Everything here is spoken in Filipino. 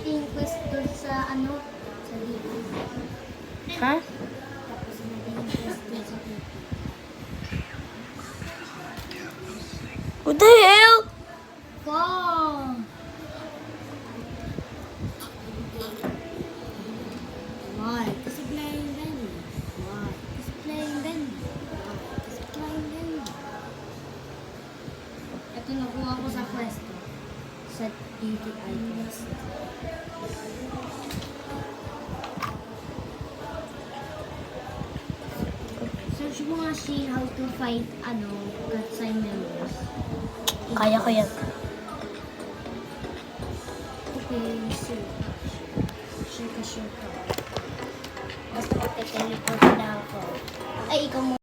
natin quest doon sa ano, sa dito. Ha? Tapos natin yung quest doon sa dito. What the hell? Wow! Why? Kasi playing then. Why? Kasi playing then. Why? Kasi playing then. Ito nakuha ko sa quest ko. Sa DTI quest. Search mo nga si how to fight Katsai members. Kaya ko yan. Okay, sure ka. Basta mag-teleport na ako. Ay, ikaw mo.